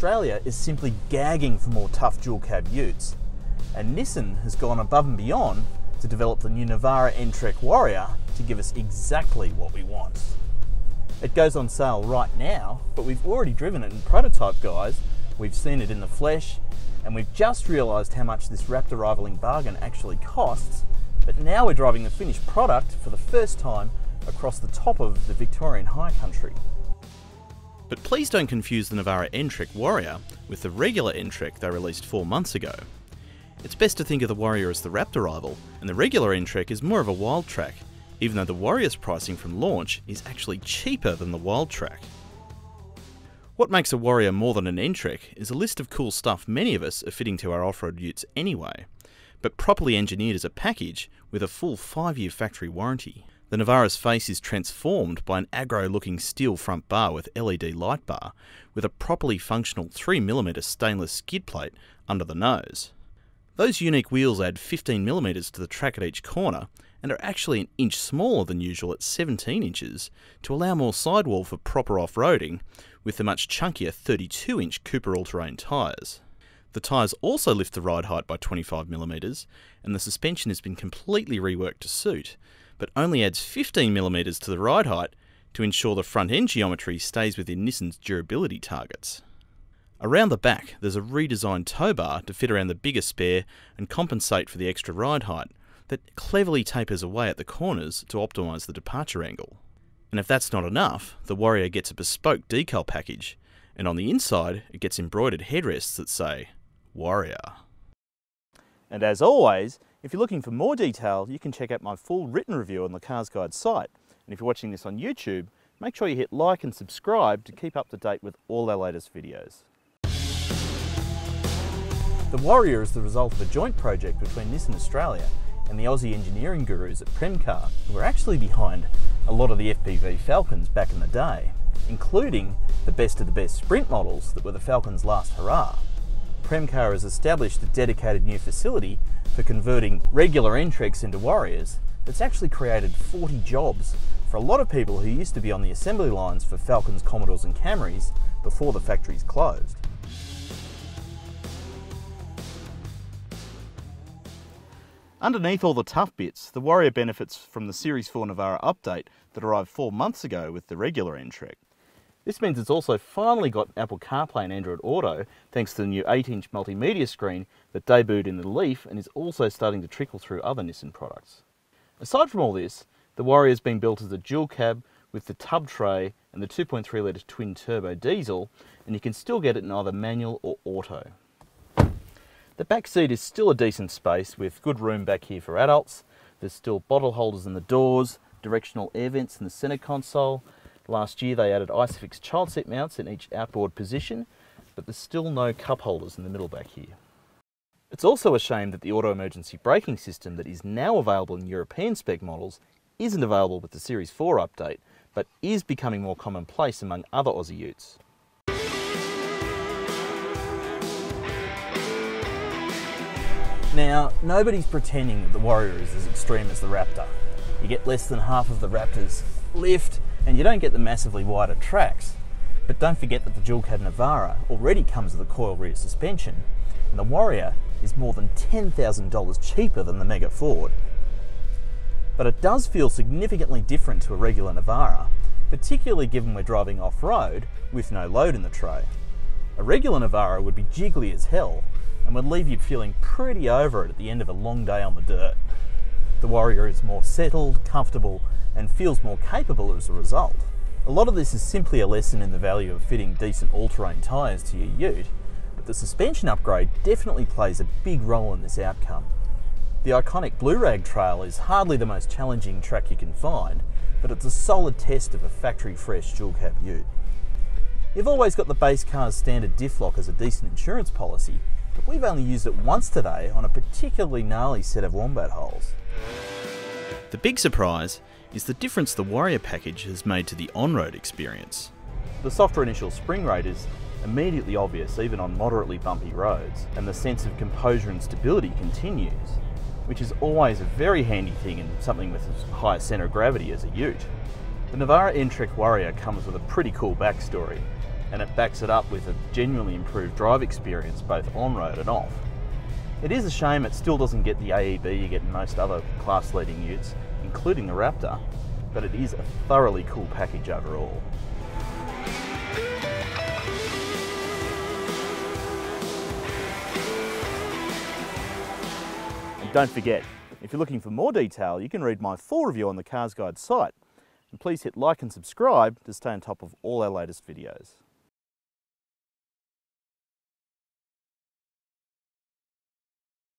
Australia is simply gagging for more tough dual cab utes, and Nissan has gone above and beyond to develop the new Navara N-Trek Warrior to give us exactly what we want. It goes on sale right now, but we've already driven it in prototype, guys. We've seen it in the flesh, and we've just realised how much this Raptor rivaling bargain actually costs, but now we're driving the finished product for the first time across the top of the Victorian high country. But please don't confuse the Navara N-Trek Warrior with the regular N-Trek they released 4 months ago. It's best to think of the Warrior as the Raptor rival, and the regular N-Trek is more of a wild track, even though the Warrior's pricing from launch is actually cheaper than the wild track. What makes a Warrior more than an N-Trek is a list of cool stuff many of us are fitting to our off-road utes anyway, but properly engineered as a package with a full 5-year factory warranty. The Navara's face is transformed by an aggro-looking steel front bar with LED light bar, with a properly functional 3mm stainless skid plate under the nose. Those unique wheels add 15mm to the track at each corner, and are actually an inch smaller than usual at 17 inches to allow more sidewall for proper off-roading, with the much chunkier 32-inch Cooper all-terrain tyres. The tyres also lift the ride height by 25mm, and the suspension has been completely reworked to suit, but only adds 15mm to the ride height to ensure the front end geometry stays within Nissan's durability targets. Around the back, there's a redesigned tow bar to fit around the bigger spare and compensate for the extra ride height that cleverly tapers away at the corners to optimise the departure angle. And if that's not enough, the Warrior gets a bespoke decal package, and on the inside it gets embroidered headrests that say, Warrior. And as always, if you're looking for more detail, you can check out my full written review on the CarsGuide site. And if you're watching this on YouTube, make sure you hit like and subscribe to keep up to date with all our latest videos. The Warrior is the result of a joint project between Nissan Australia and the Aussie engineering gurus at Premcar, who were actually behind a lot of the FPV Falcons back in the day, including the best of the best sprint models that were the Falcon's last hurrah. Premcar has established a dedicated new facility for converting regular N-Treks into Warriors that's actually created 40 jobs for a lot of people who used to be on the assembly lines for Falcons, Commodores and Camrys before the factories closed. Underneath all the tough bits, the Warrior benefits from the Series 4 Navara update that arrived 4 months ago with the regular N-Trek. This means it's also finally got Apple CarPlay and Android Auto thanks to the new 8-inch multimedia screen that debuted in the Leaf and is also starting to trickle through other Nissan products. Aside from all this, the Warrior has been built as a dual cab with the tub tray and the 2.3 litre twin turbo diesel, and you can still get it in either manual or auto. The back seat is still a decent space with good room back here for adults. There's still bottle holders in the doors, directional air vents in the centre console. Last year they added Isofix child seat mounts in each outboard position, but there's still no cup holders in the middle back here. It's also a shame that the auto emergency braking system that is now available in European spec models isn't available with the Series 4 update, but is becoming more commonplace among other Aussie utes. Now, nobody's pretending that the Warrior is as extreme as the Raptor. You get less than half of the Raptor's lift, and you don't get the massively wider tracks. But don't forget that the dual cab Navara already comes with a coil rear suspension, and the Warrior is more than $10,000 cheaper than the Mega Ford. But it does feel significantly different to a regular Navara, particularly given we're driving off-road with no load in the tray. A regular Navara would be jiggly as hell, and would leave you feeling pretty over it at the end of a long day on the dirt. The Warrior is more settled, comfortable, and feels more capable as a result. A lot of this is simply a lesson in the value of fitting decent all-terrain tyres to your ute, but the suspension upgrade definitely plays a big role in this outcome. The iconic Blue Rag Trail is hardly the most challenging track you can find, but it's a solid test of a factory-fresh dual-cab ute. You've always got the base car's standard diff lock as a decent insurance policy, but we've only used it once today on a particularly gnarly set of wombat holes. The big surprise is the difference the Warrior package has made to the on-road experience. The softer initial spring rate is immediately obvious even on moderately bumpy roads, and the sense of composure and stability continues, which is always a very handy thing in something with as high a centre of gravity as a ute. The Navara N-Trek Warrior comes with a pretty cool backstory. and it backs it up with a genuinely improved drive experience both on-road and off. It is a shame it still doesn't get the AEB you get in most other class-leading utes, including the Raptor, but it is a thoroughly cool package overall. And don't forget, if you're looking for more detail, you can read my full review on the CarsGuide site. And please hit like and subscribe to stay on top of all our latest videos.